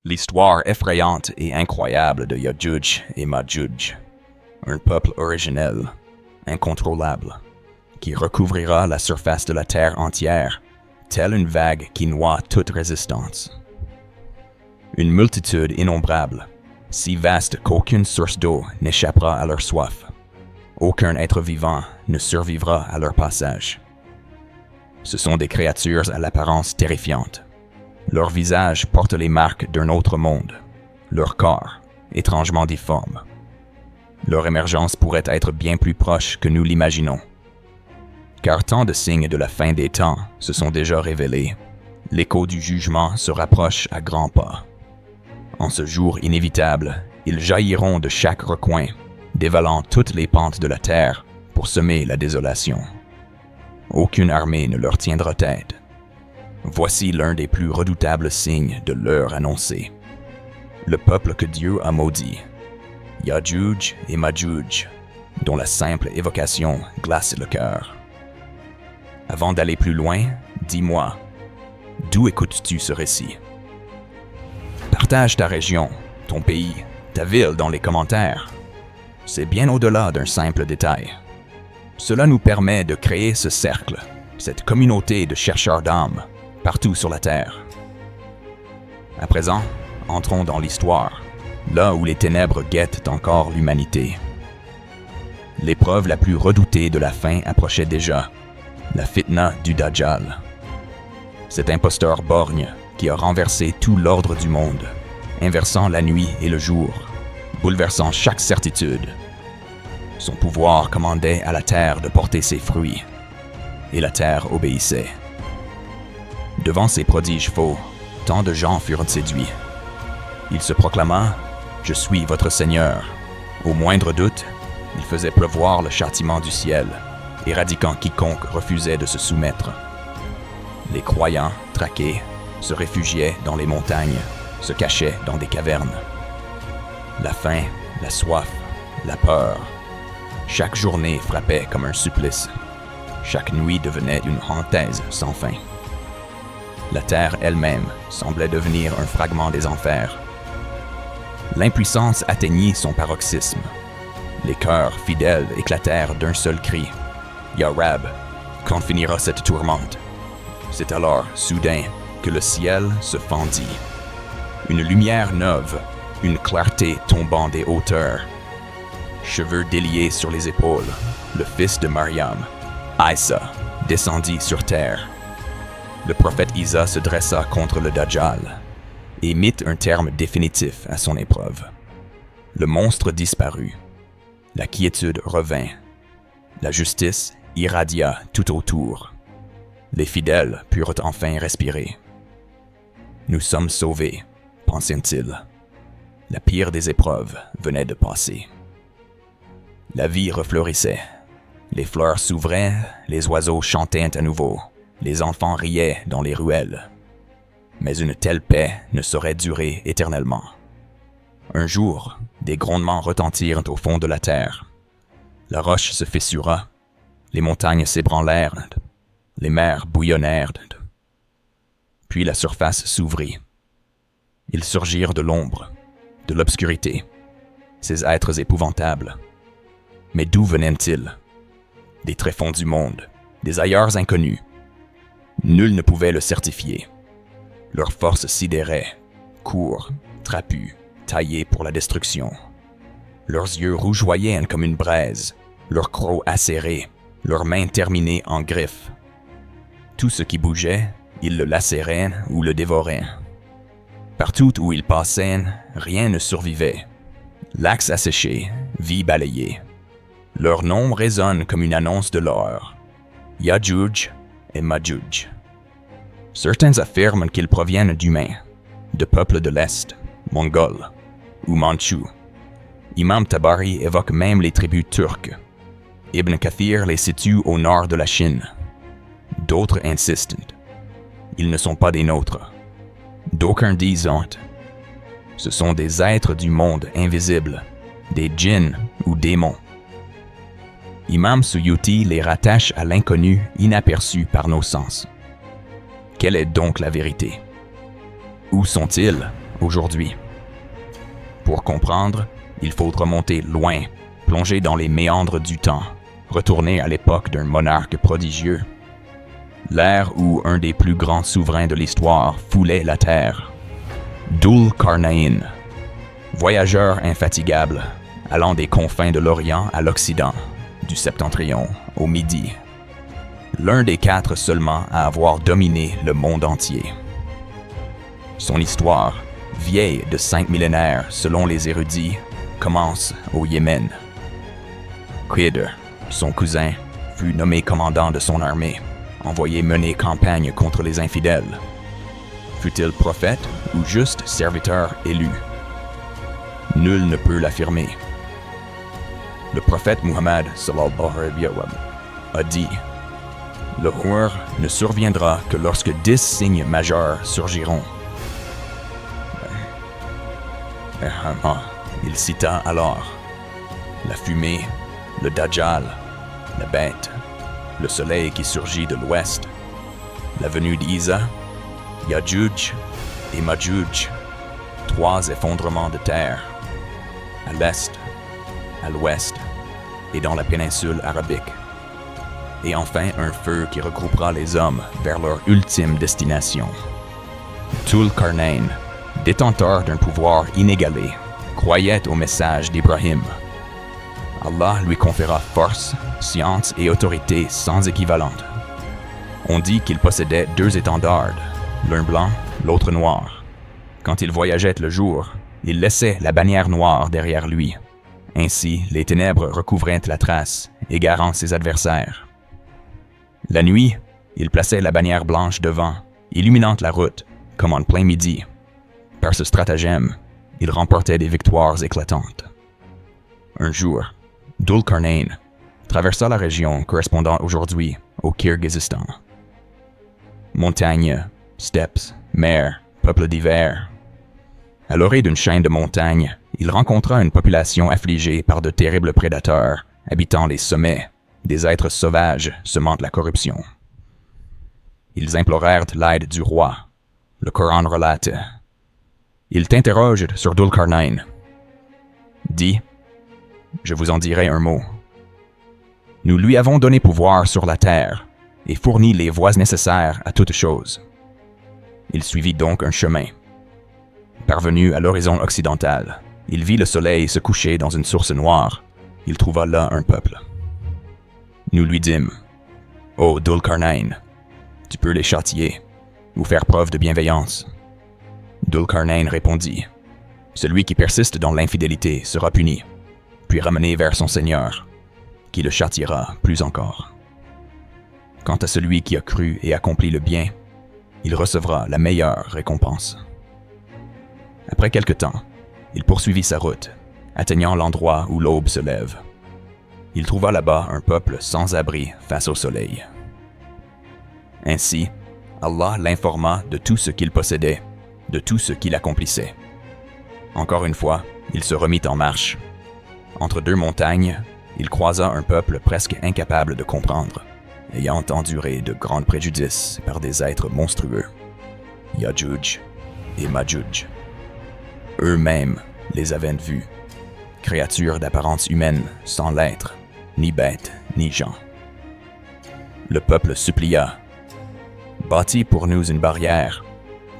L'histoire effrayante et incroyable de Yajuj et Majuj, un peuple originel, incontrôlable, qui recouvrira la surface de la terre entière, telle une vague qui noie toute résistance. Une multitude innombrable, si vaste qu'aucune source d'eau n'échappera à leur soif. Aucun être vivant ne survivra à leur passage. Ce sont des créatures à l'apparence terrifiante. Leur visage porte les marques d'un autre monde, leur corps étrangement difforme. Leur émergence pourrait être bien plus proche que nous l'imaginons. Car tant de signes de la fin des temps se sont déjà révélés, l'écho du jugement se rapproche à grands pas. En ce jour inévitable, ils jailliront de chaque recoin, dévalant toutes les pentes de la terre pour semer la désolation. Aucune armée ne leur tiendra tête. Voici l'un des plus redoutables signes de l'heure annoncée. Le peuple que Dieu a maudit, Yajuj et Majuj, dont la simple évocation glace le cœur. Avant d'aller plus loin, dis-moi, d'où écoutes-tu ce récit? Partage ta région, ton pays, ta ville dans les commentaires. C'est bien au-delà d'un simple détail. Cela nous permet de créer ce cercle, cette communauté de chercheurs d'âmes, partout sur la Terre. À présent, entrons dans l'histoire, là où les ténèbres guettent encore l'humanité. L'épreuve la plus redoutée de la fin approchait déjà, la fitna du Dajjal. Cet imposteur borgne qui a renversé tout l'ordre du monde, inversant la nuit et le jour, bouleversant chaque certitude. Son pouvoir commandait à la terre de porter ses fruits, et la terre obéissait. Devant ces prodiges faux, tant de gens furent séduits. Il se proclama « Je suis votre Seigneur ». Au moindre doute, il faisait pleuvoir le châtiment du ciel, éradiquant quiconque refusait de se soumettre. Les croyants, traqués, se réfugiaient dans les montagnes, se cachaient dans des cavernes. La faim, la soif, la peur. Chaque journée frappait comme un supplice. Chaque nuit devenait une hantise sans fin. La terre elle-même semblait devenir un fragment des enfers. L'impuissance atteignit son paroxysme. Les cœurs fidèles éclatèrent d'un seul cri. « Ya Rab, quand finira cette tourmente ?» C'est alors, soudain, que le ciel se fendit. Une lumière neuve, une clarté tombant des hauteurs. Cheveux déliés sur les épaules, le fils de Mariam, Aïssa, descendit sur terre. Le prophète Isa se dressa contre le Dajjal et mit un terme définitif à son épreuve. Le monstre disparut. La quiétude revint. La justice irradia tout autour. Les fidèles purent enfin respirer. « Nous sommes sauvés », pensèrent-ils. La pire des épreuves venait de passer. La vie refleurissait. Les fleurs s'ouvraient, les oiseaux chantaient à nouveau, les enfants riaient dans les ruelles. Mais une telle paix ne saurait durer éternellement. Un jour, des grondements retentirent au fond de la terre. La roche se fissura, les montagnes s'ébranlèrent, les mers bouillonnèrent. Puis la surface s'ouvrit. Ils surgirent de l'ombre, de l'obscurité, ces êtres épouvantables. Mais d'où venaient-ils? Des tréfonds du monde, des ailleurs inconnus. Nul ne pouvait le certifier. Leur force sidérait, courts, trapus, taillés pour la destruction. Leurs yeux rougeoyaient comme une braise, leurs crocs acérés, leurs mains terminées en griffes. Tout ce qui bougeait, ils le lacéraient ou le dévoraient. Partout où ils passaient, rien ne survivait. L'axe asséché, vie balayée. Leur nom résonne comme une annonce de l'horreur. Yajuj et Majuj. Certains affirment qu'ils proviennent d'humains, de peuples de l'Est, mongols ou mandchous. Imam Tabari évoque même les tribus turques. Ibn Kathir les situe au nord de la Chine. D'autres insistent. Ils ne sont pas des nôtres. D'aucuns disent ce sont des êtres du monde invisible, des djinns ou démons. Imam Suyuti les rattache à l'inconnu inaperçu par nos sens. Quelle est donc la vérité? Où sont-ils, aujourd'hui. Pour comprendre, il faut remonter loin, plonger dans les méandres du temps, retourner à l'époque d'un monarque prodigieux. L'ère où un des plus grands souverains de l'histoire foulait la terre. Dhul Qarnayn, voyageur infatigable, allant des confins de l'Orient à l'Occident, du Septentrion au Midi. L'un des 4 seulement à avoir dominé le monde entier. Son histoire, vieille de 5 millénaires selon les érudits, commence au Yémen. Khidr, son cousin, fut nommé commandant de son armée, envoyé mener campagne contre les infidèles. Fut-il prophète ou juste serviteur élu? Nul ne peut l'affirmer. Le prophète Muhammad sallallahu alayhi wa sallam a dit: le horreur ne surviendra que lorsque 10 signes majeurs surgiront. Il cita alors la fumée, le Dajjal, la bête, le soleil qui surgit de l'ouest, la venue d'Isa, Yajuj et Majuj, 3 effondrements de terre, à l'est, à l'ouest et dans la péninsule arabique. Et enfin un feu qui regroupera les hommes vers leur ultime destination. Dhul Qarnayn, détenteur d'un pouvoir inégalé, croyait au message d'Ibrahim. Allah lui conféra force, science et autorité sans équivalente. On dit qu'il possédait 2 étendards, l'un blanc, l'autre noir. Quand il voyageait le jour, il laissait la bannière noire derrière lui. Ainsi, les ténèbres recouvraient la trace, égarant ses adversaires. La nuit, il plaçait la bannière blanche devant, illuminant la route, comme en plein midi. Par ce stratagème, il remportait des victoires éclatantes. Un jour, Dhul Qarnayn traversa la région correspondant aujourd'hui au Kirghizistan. Montagnes, steppes, mers, peuples divers. À l'orée d'une chaîne de montagnes, il rencontra une population affligée par de terribles prédateurs habitant les sommets, des êtres sauvages semant de la corruption. Ils implorèrent l'aide du roi. Le Coran relate: ils t'interrogent sur Dhul Qarnayn. Dis, je vous en dirai un mot. Nous lui avons donné pouvoir sur la terre et fourni les voies nécessaires à toute chose. Il suivit donc un chemin. Parvenu à l'horizon occidental, il vit le soleil se coucher dans une source noire. Il trouva là un peuple. Nous lui dîmes: ô Dhul Qarnayn, tu peux les châtier ou faire preuve de bienveillance. Dhul Qarnayn répondit: celui qui persiste dans l'infidélité sera puni, puis ramené vers son Seigneur, qui le châtiera plus encore. Quant à celui qui a cru et accompli le bien, il recevra la meilleure récompense. Après quelque temps, il poursuivit sa route, atteignant l'endroit où l'aube se lève. Il trouva là-bas un peuple sans abri face au soleil. Ainsi, Allah l'informa de tout ce qu'il possédait, de tout ce qu'il accomplissait. Encore une fois, il se remit en marche. Entre 2 montagnes, il croisa un peuple presque incapable de comprendre, ayant enduré de grands préjudices par des êtres monstrueux, Yajuj et Majuj. Eux-mêmes les avaient vus, créatures d'apparence humaine sans l'être, ni bêtes, ni gens. Le peuple supplia: bâtis pour nous une barrière,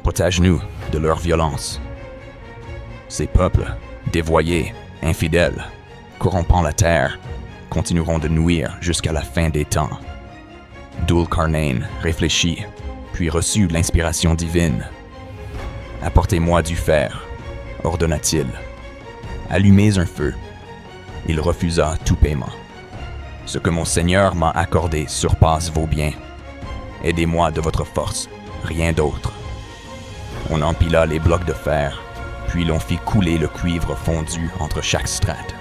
protège-nous de leur violence. Ces peuples, dévoyés, infidèles, corrompant la terre, continueront de nuire jusqu'à la fin des temps. Dhul Qarnayn réfléchit, puis reçut l'inspiration divine. Apportez-moi du fer, ordonna-t-il. Allumez un feu. Il refusa tout paiement. Ce que mon Seigneur m'a accordé surpasse vos biens. Aidez-moi de votre force, rien d'autre. On empila les blocs de fer, puis l'on fit couler le cuivre fondu entre chaque strate.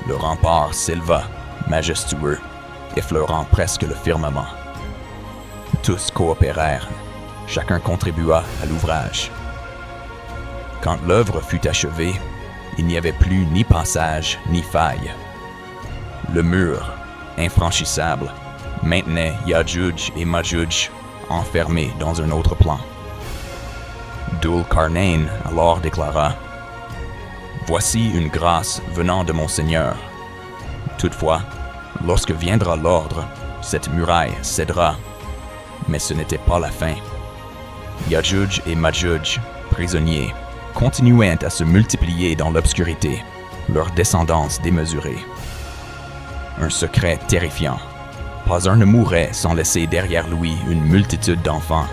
Le rempart s'éleva, majestueux, effleurant presque le firmament. Tous coopérèrent, chacun contribua à l'ouvrage. Quand l'œuvre fut achevée, il n'y avait plus ni passage ni faille. Le mur, infranchissable, maintenait Yajuj et Majuj enfermés dans un autre plan. Dul-Qarnayn alors déclara: « Voici une grâce venant de mon Seigneur. Toutefois, lorsque viendra l'ordre, cette muraille cédera. » Mais ce n'était pas la fin. Ya'juj et Ma'juj, prisonniers, continuaient à se multiplier dans l'obscurité, leur descendance démesurée. Un secret terrifiant. Pas un ne mourrait sans laisser derrière lui une multitude d'enfants,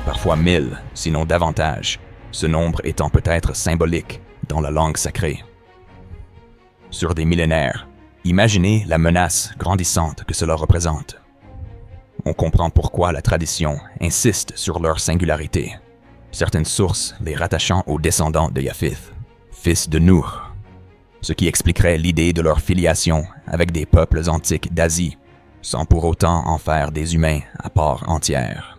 parfois 1000, sinon davantage, ce nombre étant peut-être symbolique dans la langue sacrée. Sur des millénaires, imaginez la menace grandissante que cela représente. On comprend pourquoi la tradition insiste sur leur singularité, certaines sources les rattachant aux descendants de Japheth, fils de Nuh, ce qui expliquerait l'idée de leur filiation avec des peuples antiques d'Asie, sans pour autant en faire des humains à part entière.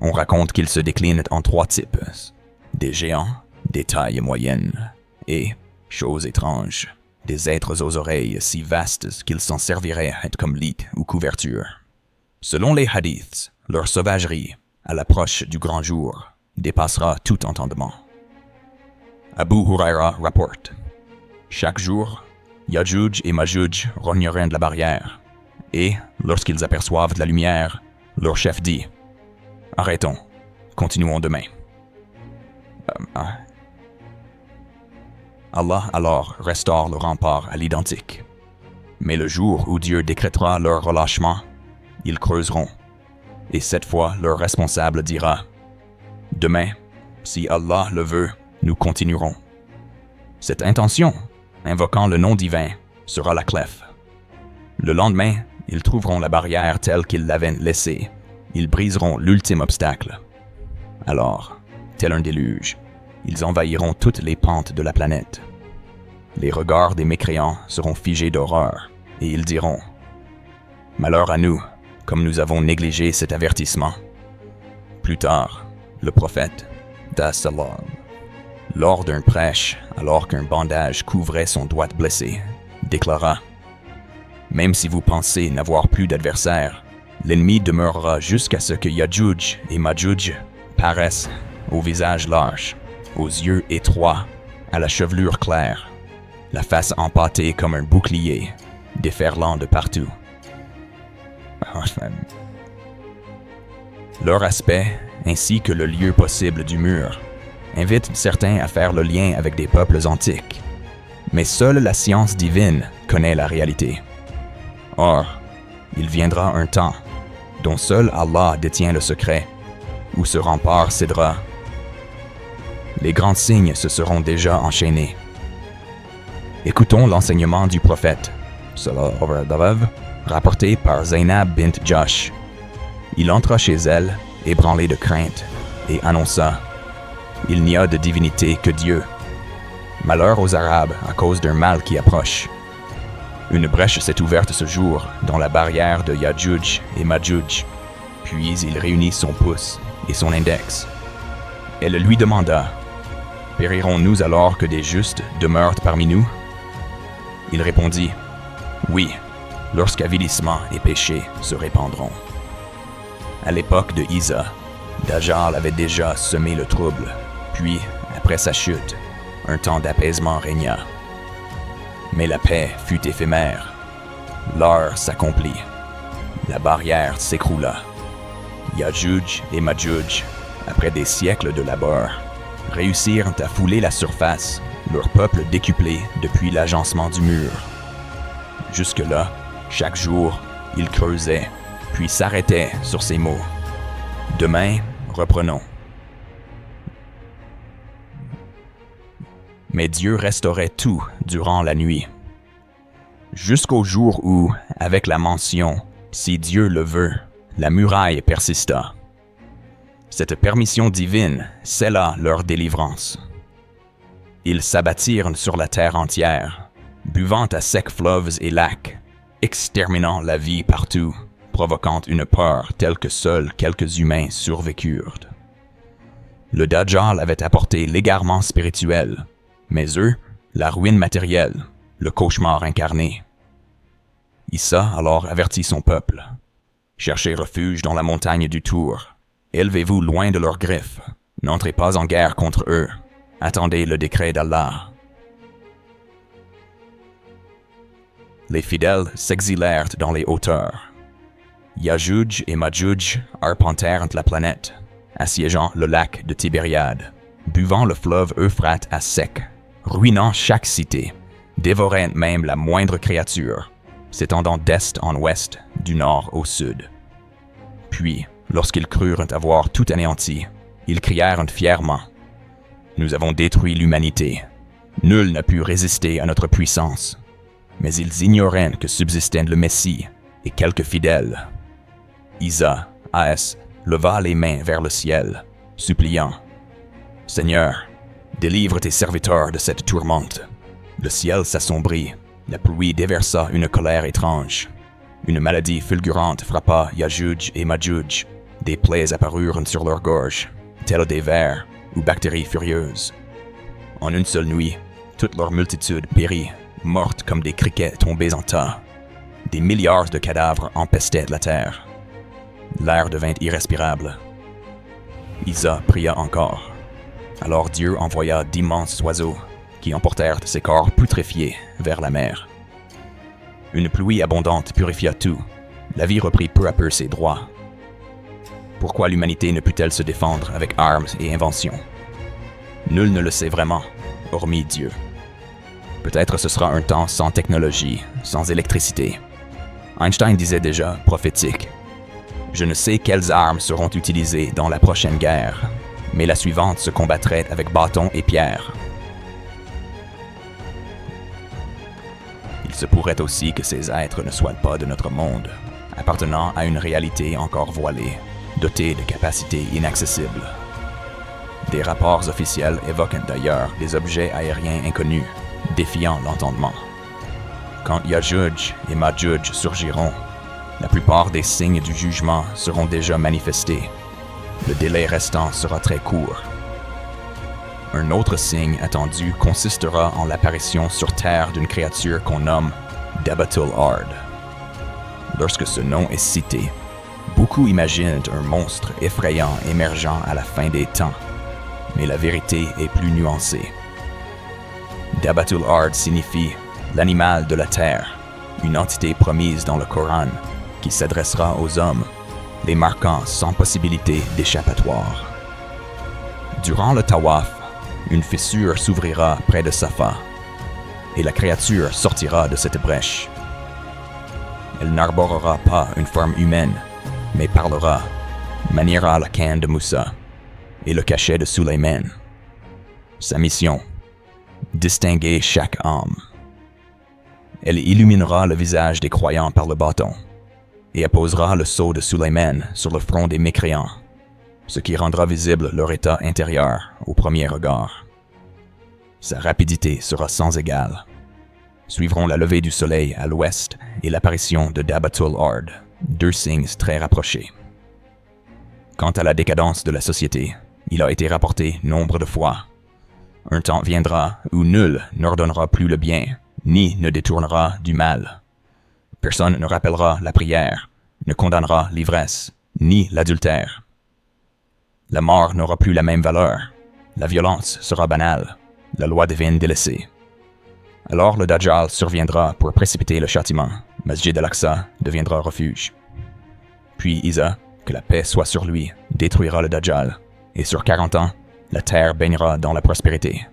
On raconte qu'ils se déclinent en 3 types, des géants, des tailles moyennes, et, chose étrange, des êtres aux oreilles si vastes qu'ils s'en serviraient comme lit ou couverture. Selon les hadiths, leur sauvagerie, à l'approche du grand jour, dépassera tout entendement. Abu Huraira rapporte: chaque jour, Ya'juj et Ma'juj rogneraient de la barrière, et, lorsqu'ils aperçoivent de la lumière, leur chef dit: « Arrêtons, continuons demain. » Allah alors restaure le rempart à l'identique. Mais le jour où Dieu décrétera leur relâchement, ils creuseront, et cette fois leur responsable dira: « Demain, si Allah le veut, nous continuerons. » Cette intention, invoquant le nom divin, sera la clef. Le lendemain, ils trouveront la barrière telle qu'ils l'avaient laissée. Ils briseront l'ultime obstacle. Alors, tel un déluge, ils envahiront toutes les pentes de la planète. Les regards des mécréants seront figés d'horreur, et ils diront: « Malheur à nous, comme nous avons négligé cet avertissement. » Plus tard, le prophète, Salam, lors d'un prêche, alors qu'un bandage couvrait son doigt blessé, déclara: « Même si vous pensez n'avoir plus d'adversaire, l'ennemi demeurera jusqu'à ce que Ya'juj et Ma'juj paraissent au visage large, aux yeux étroits, à la chevelure claire, la face empâtée comme un bouclier, déferlant de partout. » Leur aspect, ainsi que le lieu possible du mur, invite certains à faire le lien avec des peuples antiques. Mais seule la science divine connaît la réalité. Or, il viendra un temps, dont seul Allah détient le secret, où ce rempart cédera. Les grands signes se seront déjà enchaînés. Écoutons l'enseignement du prophète, rapporté par Zainab bint Jahsh. Il entra chez elle, ébranlé de crainte, et annonça: « Il n'y a de divinité que Dieu. Malheur aux Arabes à cause d'un mal qui approche. Une brèche s'est ouverte ce jour dans la barrière de Ya'juj et Ma'juj. » Puis il réunit son pouce et son index. Elle lui demanda: « Périrons-nous alors que des justes demeurent parmi nous? » Il répondit: « Oui, lorsqu'avilissement et péché se répandront. » À l'époque de Isa, Dajjal avait déjà semé le trouble, puis, après sa chute, un temps d'apaisement régna. Mais la paix fut éphémère. L'heure s'accomplit. La barrière s'écroula. Ya'juj et Ma'juj, après des siècles de labeur, réussirent à fouler la surface, leur peuple décuplé depuis l'agencement du mur. Jusque-là, chaque jour, ils creusaient, puis s'arrêtaient sur ces mots: « Demain, reprenons. » Mais Dieu restaurait tout durant la nuit. Jusqu'au jour où, avec la mention « si Dieu le veut », la muraille persista. Cette permission divine scella leur délivrance. Ils s'abattirent sur la terre entière, buvant à sec fleuves et lacs, exterminant la vie partout, provoquant une peur telle que seuls quelques humains survécurent. Le Dajjal avait apporté l'égarement spirituel, mais eux, la ruine matérielle, le cauchemar incarné. Issa alors avertit son peuple: « Cherchez refuge dans la montagne du Tour. Élevez-vous loin de leurs griffes. N'entrez pas en guerre contre eux. Attendez le décret d'Allah. Les fidèles s'exilèrent dans les hauteurs. Yajuj et Majuj arpentèrent la planète, assiégeant le lac de Tibériade, buvant le fleuve Euphrate à sec, ruinant chaque cité, dévorant même la moindre créature, s'étendant d'est en ouest, du nord au sud. Puis, lorsqu'ils crurent avoir tout anéanti, ils crièrent fièrement « Nous avons détruit l'humanité. Nul n'a pu résister à notre puissance. » Mais ils ignoraient que subsistait le Messie et quelques fidèles. Isa, As, leva les mains vers le ciel, suppliant « Seigneur, délivre tes serviteurs de cette tourmente. » Le ciel s'assombrit, la pluie déversa une colère étrange. Une maladie fulgurante frappa Yajuj et Majuj. Des plaies apparurent sur leur gorge, telles des vers ou bactéries furieuses. En une seule nuit, toute leur multitude périt, morte comme des criquets tombés en tas. Des milliards de cadavres empestaient la terre. L'air devint irrespirable. Isa pria encore. Alors Dieu envoya d'immenses oiseaux qui emportèrent ses corps putréfiés vers la mer. Une pluie abondante purifia tout. La vie reprit peu à peu ses droits. Pourquoi l'humanité ne put-elle se défendre avec armes et inventions? Nul ne le sait vraiment, hormis Dieu. Peut-être ce sera un temps sans technologie, sans électricité. Einstein disait déjà prophétique. Je ne sais quelles armes seront utilisées dans la prochaine guerre, mais la suivante se combattrait avec bâton et pierre. Il se pourrait aussi que ces êtres ne soient pas de notre monde, appartenant à une réalité encore voilée, dotée de capacités inaccessibles. Des rapports officiels évoquent d'ailleurs des objets aériens inconnus, défiant l'entendement. Quand Yajuj et Majuj surgiront, la plupart des signes du jugement seront déjà manifestés. Le délai restant sera très court. Un autre signe attendu consistera en l'apparition sur Terre d'une créature qu'on nomme Dabatul Ard. Lorsque ce nom est cité, beaucoup imaginent un monstre effrayant émergeant à la fin des temps, mais la vérité est plus nuancée. Dabatul Ard signifie l'animal de la terre, une entité promise dans le Coran qui s'adressera aux hommes, les marquant sans possibilité d'échappatoire. Durant le tawaf, une fissure s'ouvrira près de Safa, et la créature sortira de cette brèche. Elle n'arborera pas une forme humaine, mais parlera, maniera la canne de Moussa et le cachet de Sulayman. Sa mission, distinguer chaque âme. Elle illuminera le visage des croyants par le bâton et apposera le sceau de Sulayman sur le front des mécréants, ce qui rendra visible leur état intérieur au premier regard. Sa rapidité sera sans égale. Suivront la levée du soleil à l'ouest et l'apparition de Dabatul Ard, deux signes très rapprochés. Quant à la décadence de la société, il a été rapporté nombre de fois. Un temps viendra où nul n'ordonnera plus le bien, ni ne détournera du mal. Personne ne rappellera la prière, ne condamnera l'ivresse, ni l'adultère. La mort n'aura plus la même valeur, la violence sera banale, la loi divine délaissée. Alors le Dajjal surviendra pour précipiter le châtiment, Masjid al-Aqsa deviendra refuge. Puis Isa, que la paix soit sur lui, détruira le Dajjal, et sur 40 ans, la terre baignera dans la prospérité.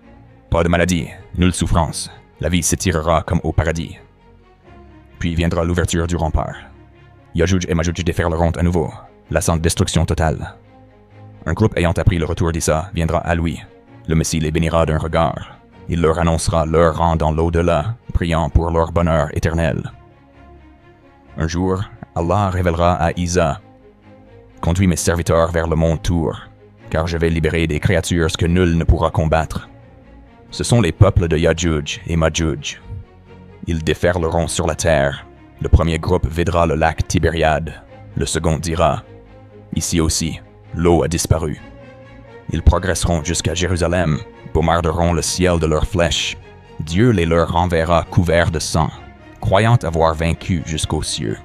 Pas de maladie, nulle souffrance, la vie s'étirera comme au paradis. Puis viendra l'ouverture du rempart. Yajuj et Majuj déferleront à nouveau, lassant destruction totale. Un groupe ayant appris le retour d'Isa viendra à lui. Le Messie les bénira d'un regard. Il leur annoncera leur rang dans l'au-delà, priant pour leur bonheur éternel. Un jour, Allah révélera à Isa « Conduis mes serviteurs vers le mont Tour, car je vais libérer des créatures que nul ne pourra combattre. Ce sont les peuples de Yajuj et Majuj. Ils déferleront sur la terre. Le premier groupe videra le lac Tibériade. Le second dira « Ici aussi, l'eau a disparu. » Ils progresseront jusqu'à Jérusalem, bombarderont le ciel de leurs flèches. Dieu les leur renverra couverts de sang, croyant avoir vaincu jusqu'aux cieux.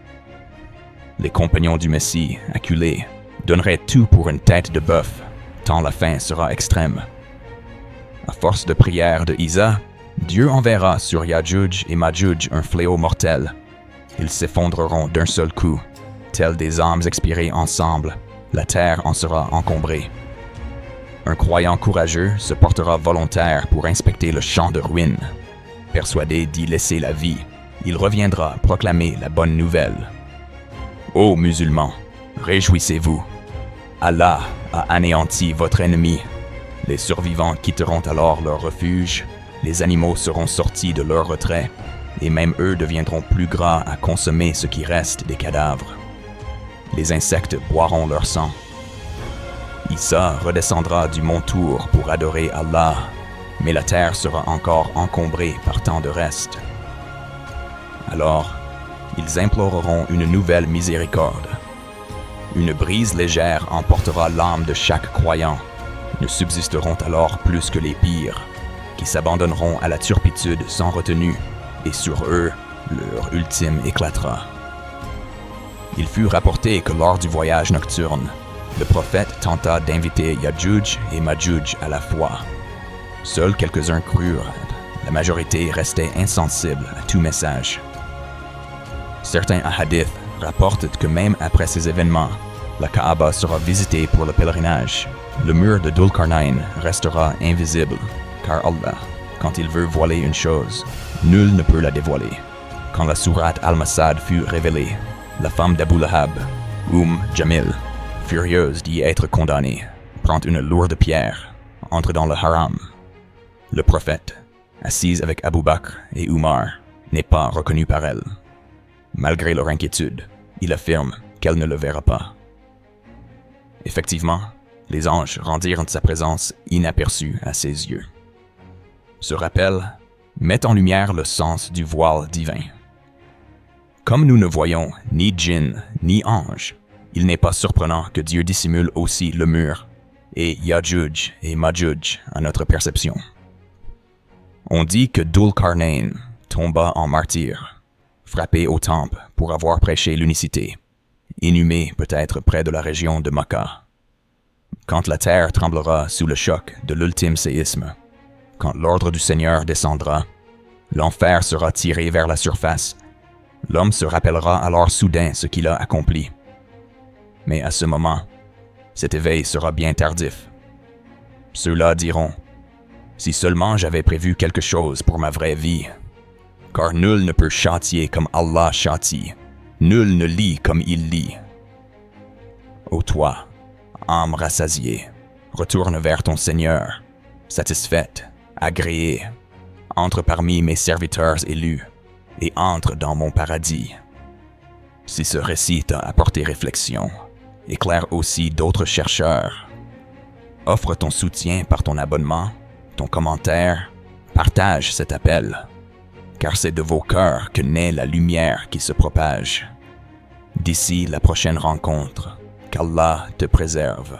Les compagnons du Messie, acculés, donneraient tout pour une tête de bœuf, tant la faim sera extrême. À force de prière de Isa, Dieu enverra sur Ya'juj et Ma'juj un fléau mortel. Ils s'effondreront d'un seul coup, tels des âmes expirées ensemble. La terre en sera encombrée. Un croyant courageux se portera volontaire pour inspecter le champ de ruines. Persuadé d'y laisser la vie, il reviendra proclamer la bonne nouvelle. Ô musulmans, réjouissez-vous. Allah a anéanti votre ennemi. Les survivants quitteront alors leur refuge, les animaux seront sortis de leur retrait, et même eux deviendront plus gras à consommer ce qui reste des cadavres. Les insectes boiront leur sang. Issa redescendra du mont Tour pour adorer Allah, mais la terre sera encore encombrée par tant de reste. Alors, ils imploreront une nouvelle miséricorde. Une brise légère emportera l'âme de chaque croyant. Ne subsisteront alors plus que les pires, qui s'abandonneront à la turpitude sans retenue, et sur eux, leur ultime éclatera. Il fut rapporté que lors du voyage nocturne, le prophète tenta d'inviter Ya'juj et Ma'juj à la foi. Seuls quelques-uns crurent, la majorité restait insensible à tout message. Certains hadiths rapportent que même après ces événements, la Kaaba sera visitée pour le pèlerinage. Le mur de Dhul-Qarnayn restera invisible, car Allah, quand il veut voiler une chose, nul ne peut la dévoiler. Quand la sourate Al-Masad fut révélée, la femme d'Abu Lahab, Jamil, furieuse d'y être condamnée, prend une lourde pierre, entre dans le haram. Le prophète, assise avec Abu Bakr et Umar, n'est pas reconnu par elle. Malgré leur inquiétude, il affirme qu'elle ne le verra pas. Effectivement, les anges rendirent sa présence inaperçue à ses yeux. Ce rappel met en lumière le sens du voile divin. Comme nous ne voyons ni djinn ni ange, il n'est pas surprenant que Dieu dissimule aussi le mur et Ya'juj et Ma'juj à notre perception. On dit que Dhul-Qarnayn tomba en martyr, frappé au temple pour avoir prêché l'unicité, inhumé peut-être près de la région de Mecca. Quand la terre tremblera sous le choc de l'ultime séisme, quand l'ordre du Seigneur descendra, l'enfer sera tiré vers la surface. L'homme se rappellera alors soudain ce qu'il a accompli. Mais à ce moment, cet éveil sera bien tardif. Ceux-là diront, « Si seulement j'avais prévu quelque chose pour ma vraie vie. » Car nul ne peut châtier comme Allah châtie, nul ne lit comme il lit. Ô toi, âme rassasiée, retourne vers ton Seigneur, satisfaite, agréée, entre parmi mes serviteurs élus, et entre dans mon paradis. Si ce récit t'a apporté réflexion, éclaire aussi d'autres chercheurs. Offre ton soutien par ton abonnement, ton commentaire, partage cet appel, car c'est de vos cœurs que naît la lumière qui se propage. D'ici la prochaine rencontre, qu'Allah te préserve.